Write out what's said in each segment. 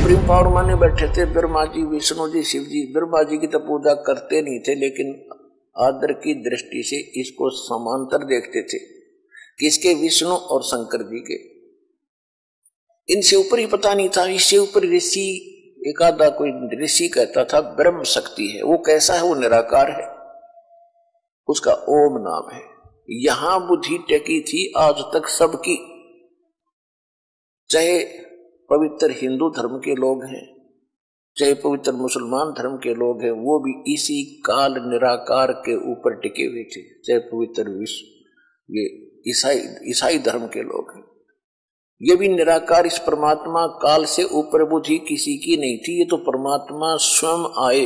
Supreme power माने बैठे थे ब्रह्मा जी, विष्णु जी, शिव जी। ब्रह्मा जी की तो पूजा करते नहीं थे, लेकिन आदर की दृष्टि से इसको समांतर देखते थे। किसके? विष्णु और शंकर जी के। इनसे ऊपर ही पता नहीं था। इससे ऊपर ऋषि, एक आधा कोई ऋषि कहता था ब्रह्म शक्ति है। वो कैसा है? वो निराकार है, उसका ओम नाम है। यहां बुद्धि टेकी थी आज तक सबकी, चाहे पवित्र हिंदू धर्म के लोग हैं, चाहे पवित्र मुसलमान धर्म के लोग हैं, वो भी इसी काल निराकार के ऊपर टिके हुए थे। चाहे पवित्र विश्व ये ईसाई धर्म के लोग हैं, ये भी निराकार इस परमात्मा काल से ऊपर बुद्धि किसी की नहीं थी। ये तो परमात्मा स्वयं आए,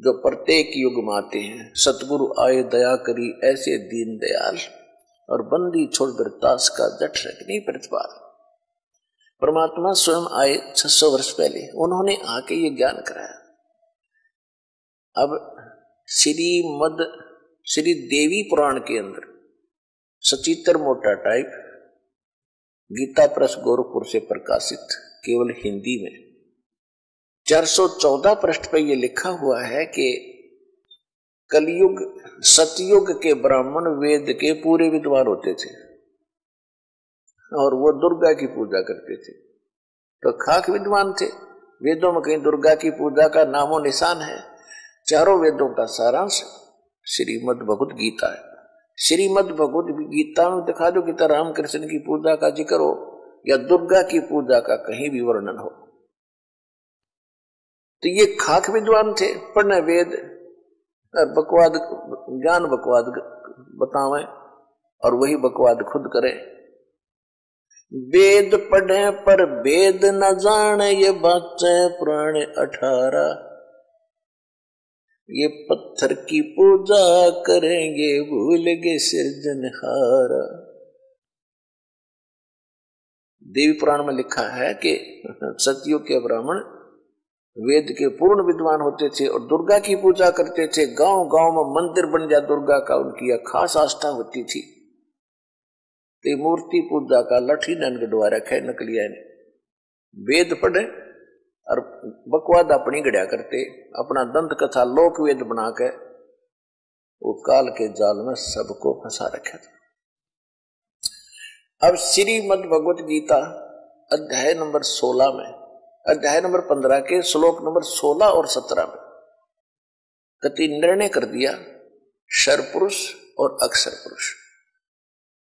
जो प्रत्येक युग में आते हैं। सतगुरु आए दया करी ऐसे दीन दयाल, और बंदी छोड़ बरतास का जठ रख नहीं प्रतिपाल। परमात्मा स्वयं आए 600 वर्ष पहले, उन्होंने आके ये ज्ञान कराया। अब श्री देवी पुराण के अंदर सचित्र मोटा टाइप गीता प्रेस गोरखपुर से प्रकाशित केवल हिंदी में 414 पृष्ठ पर यह लिखा हुआ है कि कलयुग सतयुग के ब्राह्मण वेद के पूरे विद्वान होते थे और वो दुर्गा की पूजा करते थे। तो खाक विद्वान थे। वेदों में कहीं दुर्गा की पूजा का नामो निशान है? चारों वेदों का सारांश श्रीमद् भगवद गीता है। श्रीमद् भगवद गीता में दिखा दो कि रामकृष्ण की पूजा का जिक्र हो या दुर्गा की पूजा का कहीं भी वर्णन हो। तो ये खाक विद्वान थे, पढ़ने वेद और बकवाद ज्ञान बकवाद बतावें और वही बकवाद खुद करें। वेद पढ़े पर वेद न जाने, ये बातें पुराने 18। ये पत्थर की पूजा करेंगे, भूल गए सृजनहारा। देवी पुराण में लिखा है कि सतयुग के ब्राह्मण वेद के पूर्ण विद्वान होते थे और दुर्गा की पूजा करते थे। गांव गांव में मंदिर बन जाए दुर्गा का, उनकी खास आस्था होती थी। तो मूर्ति पूजा का लठी नन गढ़वा रखा है नकलिया ने। वेद पढ़े और बकवाद अपनी गढ़िया करते, अपना दंत कथा लोक वेद बना के वो काल के जाल में सबको फंसा रखा था। अब श्रीमद् भगवत गीता अध्याय नंबर 16 में, अध्याय नंबर 15 के श्लोक नंबर 16 और 17 में कति निर्णय कर दिया क्षर पुरुष और अक्षर पुरुष।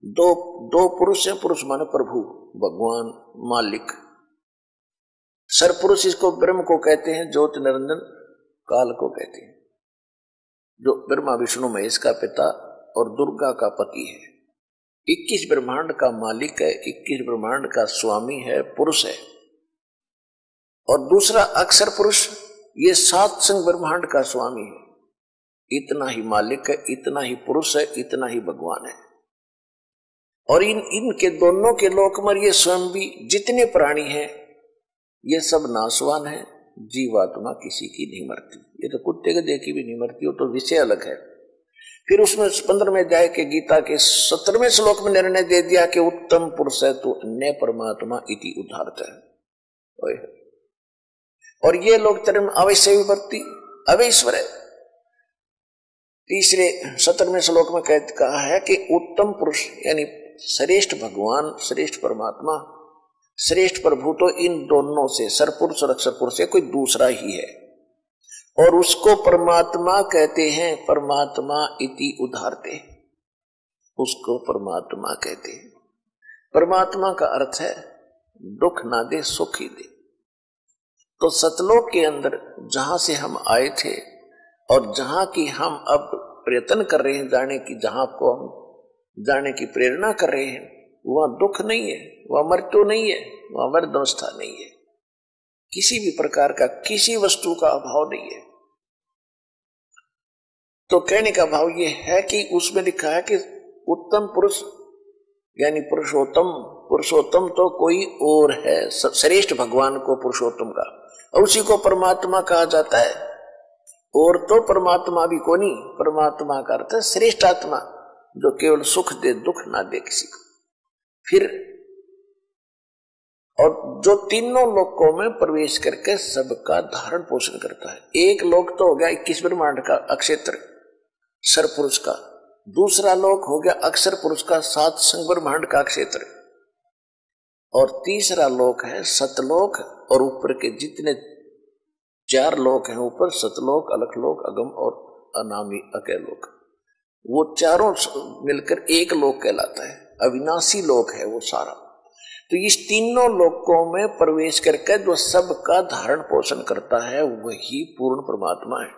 दो पुरुष है। पुरुष माने प्रभु, भगवान, मालिक। क्षर पुरुष इसको ब्रह्म को कहते हैं, ज्योत निरंजन काल को कहते हैं, जो ब्रह्मा विष्णु महेश का पिता और दुर्गा का पति है। 21 ब्रह्मांड का मालिक है, 21 ब्रह्मांड का स्वामी है, पुरुष है। और दूसरा अक्षर पुरुष, ये 7 संग ब्रह्मांड का स्वामी है। इतना ही मालिक है, इतना ही पुरुष है, इतना ही भगवान है। और इनके दोनों के लोक में ये स्वयं भी जितने प्राणी हैं ये सब नाशवान है। जीवात्मा किसी की नहीं मरती। ये तो कुत्ते के देखी भी नहीं मरती हो, तो विषय अलग है। फिर उसमें 15वें अध्याय के गीता के 17वें श्लोक में निर्णय दे दिया कि उत्तम पुरुष है तो अन्य परमात्मा इति उदाहरत है। और ये लोग term अवश्य विभक्ति अवैश्वर है। तीसरे 17वें श्लोक में कहा है कि उत्तम पुरुष यानी श्रेष्ठ भगवान, श्रेष्ठ परमात्मा, श्रेष्ठ प्रभु तो इन दोनों से, सरपुरुष और अक्षर पुरुष से कोई दूसरा ही है और उसको परमात्मा कहते हैं। परमात्मा इति उदाहरते, उसको परमात्मा कहते हैं। परमात्मा का अर्थ है दुख ना दे, सुख ही दे। तो सतलोक के अंदर जहां से हम आए थे और जहां की हम अब प्रयत्न कर रहे हैं जाने की, जहां को हम जाने की प्रेरणा कर रहे हैं, वहां दुख नहीं है, वहां मृत्यु नहीं है, वहां मर्दवस्था नहीं है, किसी भी प्रकार का किसी वस्तु का अभाव नहीं है। तो कहने का भाव ये है कि उसमें लिखा है कि उत्तम पुरुष यानी पुरुषोत्तम, पुरुषोत्तम तो कोई और है, श्रेष्ठ भगवान को पुरुषोत्तम का, और उसी को परमात्मा कहा जाता है। और तो परमात्मा भी को नहीं, परमात्मा का अर्थ है श्रेष्ठ आत्मा, जो केवल सुख दे, दुख ना दे किसी को। फिर और जो तीनों लोकों में प्रवेश करके सबका धारण पोषण करता है। एक लोक तो हो गया 21 ब्रह्मांड का अक्षेत्र सर पुरुष का, दूसरा लोक हो गया अक्षर पुरुष का 7 संग ब्रह्मांड का क्षेत्र, और तीसरा लोक है सतलोक, और ऊपर के जितने 4 लोक हैं ऊपर, सतलोक, अलखलोक, अगम और अनामी अकैलोक, वो चारों मिलकर एक लोक कहलाता है। अविनाशी लोक है वो सारा। तो इस तीनों लोकों में प्रवेश करके जो सबका धारण पोषण करता है वही पूर्ण परमात्मा है।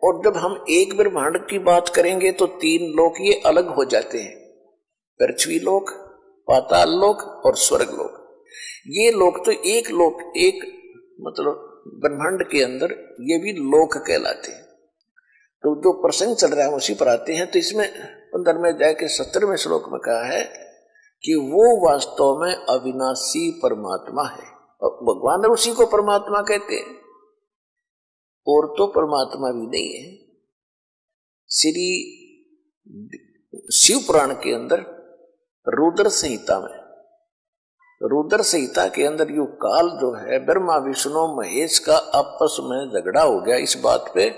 और जब हम एक ब्रह्मांड की बात करेंगे तो 3 लोक ये अलग हो जाते हैं, पृथ्वी लोक, पाताल लोक और स्वर्ग लोक। ये लोक तो एक लोक, एक मतलब ब्रह्मांड के अंदर ये भी लोक कहलाते हैं। तो जो प्रसंग चल रहा है उसी पर आते हैं। तो इसमें 15वें अध्याय के 17वें श्लोक में कहा है कि वो वास्तव में अविनाशी परमात्मा है, और भगवान उसी को परमात्मा कहते हैं, और तो परमात्मा भी नहीं है। श्री शिव पुराण के अंदर रुद्र संहिता में, रुद्र संहिता के अंदर यो काल जो है ब्रह्मा विष्णु महेश का आपस में झगड़ा हो गया। इस बात पे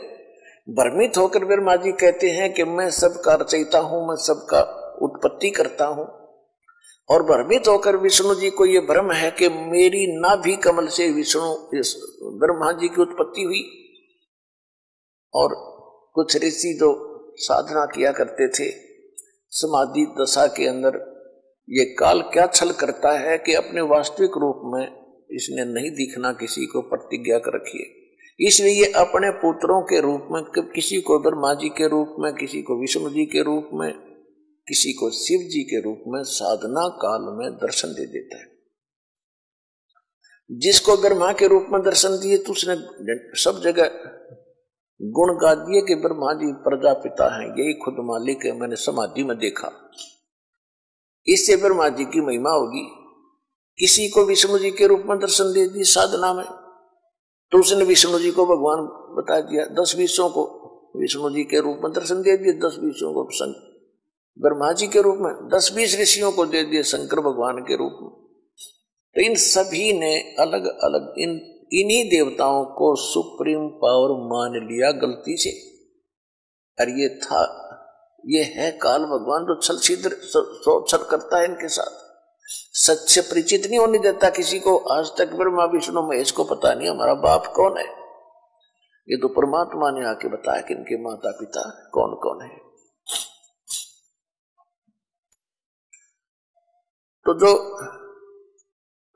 भ्रमित होकर ब्रह्मा जी कहते हैं कि मैं सबका रचयिता हूं, मैं सबका उत्पत्ति करता हूं, और भ्रमित होकर विष्णु जी को यह भ्रम है कि मेरी नाभि कमल से विष्णु ब्रह्मा जी की उत्पत्ति हुई। और कुछ ऋषि जो साधना किया करते थे समाधि दशा के अंदर, ये काल क्या छल करता है कि अपने वास्तविक रूप में इसने नहीं दिखना, किसी को प्रतिज्ञा कर रखी है। इसलिए ये अपने पुत्रों के रूप में, किसी को ब्रह्मा जी के रूप में, किसी को विष्णु जी के रूप में, किसी को शिव जी के रूप में साधना काल में दर्शन दे देता है। जिसको ब्रह्मा के रूप में दर्शन दिए तो उसने सब जगह गुण गा दिए कि ब्रह्मा जी प्रजापिता हैं, यही खुद मालिक है, मैंने समाधि में देखा। इससे ब्रह्मा जी की महिमा होगी। किसी को विष्णु जी के रूप में दर्शन दे दी साधना में, तो उसने विष्णु जी को भगवान बता दिया। 10-20 को विष्णु जी के रूप में दर्शन दे दिए, 10-20 को ब्रह्मा जी के रूप में, 10-20 ऋषियों को दे दिए शंकर भगवान के रूप में। तो इन सभी ने अलग अलग इन्हीं देवताओं को सुप्रीम पावर मान लिया गलती से। और ये है काल भगवान जो छल छिद्र छल करता है इनके साथ, सच से परिचित नहीं होने देता किसी को। आज तक ब्रह्मा विष्णु महेश को पता नहीं हमारा बाप कौन है। ये तो परमात्मा ने आके बताया कि इनके माता पिता कौन कौन है। तो जो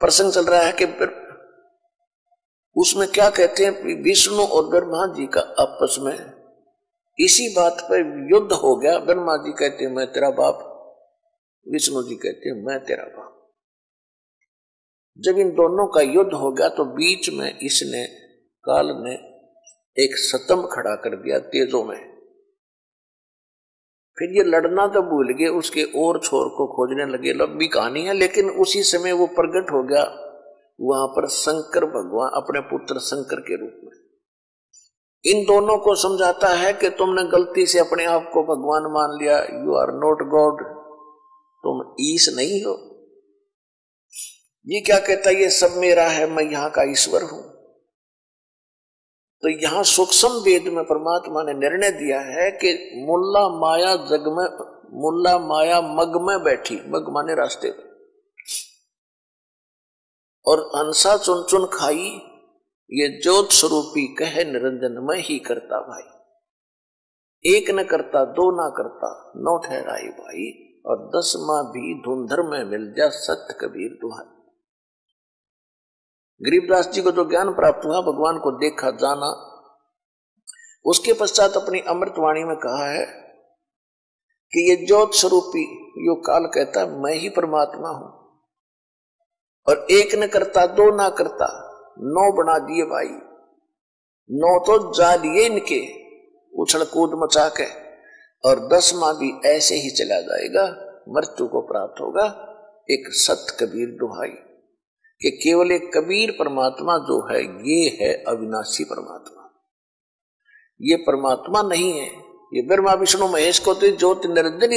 प्रसंग चल रहा है कि उसमें क्या कहते हैं, विष्णु और ब्रह्मा जी का आपस में इसी बात पर युद्ध हो गया। ब्रह्मा जी कहते हैं मैं तेरा बाप, विष्णु जी कहते हैं मैं तेरा बाप। जब इन दोनों का युद्ध हो गया तो बीच में इसने काल ने एक स्तंभ खड़ा कर दिया तेजों में। फिर ये लड़ना तो भूल गए, उसके और छोर को खोजने लगे। लंबी कहानी है, लेकिन उसी समय वो प्रकट हो गया वहां पर शंकर भगवान अपने पुत्र शंकर के रूप में। इन दोनों को समझाता है कि तुमने गलती से अपने आप को भगवान मान लिया, यू आर नॉट गॉड, तुम ईश नहीं हो। ये क्या कहता है, ये सब मेरा है, मैं यहां का ईश्वर हूं। तो यहां सूक्ष्म वेद में परमात्मा ने निर्णय दिया है कि मुल्ला माया जग में, मुल्ला माया मग में बैठी, मग माने रास्ते में, और हंसा चुन चुन खाई, ये ज्योत स्वरूपी कहे निरंजन मैं ही करता भाई। एक न करता दो ना करता नौ ठहराई भाई, और 10 माह भी धुंधर में मिल जा सत्य कबीर दुहाई। गरीबदास जी को जो ज्ञान प्राप्त हुआ, भगवान को देखा जाना, उसके पश्चात अपनी अमृतवाणी में कहा है कि ये ज्योत स्वरूपी यो काल कहता है मैं ही परमात्मा हूं, और एक न करता दो ना करता 9 बना दिए भाई। 9 तो जा लिए इनके उछल कूद मचा के, और 10 माह भी ऐसे ही चला जाएगा, मृत्यु को प्राप्त होगा। एक सत कबीर दुहाई कि केवल एक कबीर परमात्मा जो है ये है अविनाशी परमात्मा। ये परमात्मा नहीं है, ये ब्रह्मा विष्णु महेश को तो ज्योति निरंजन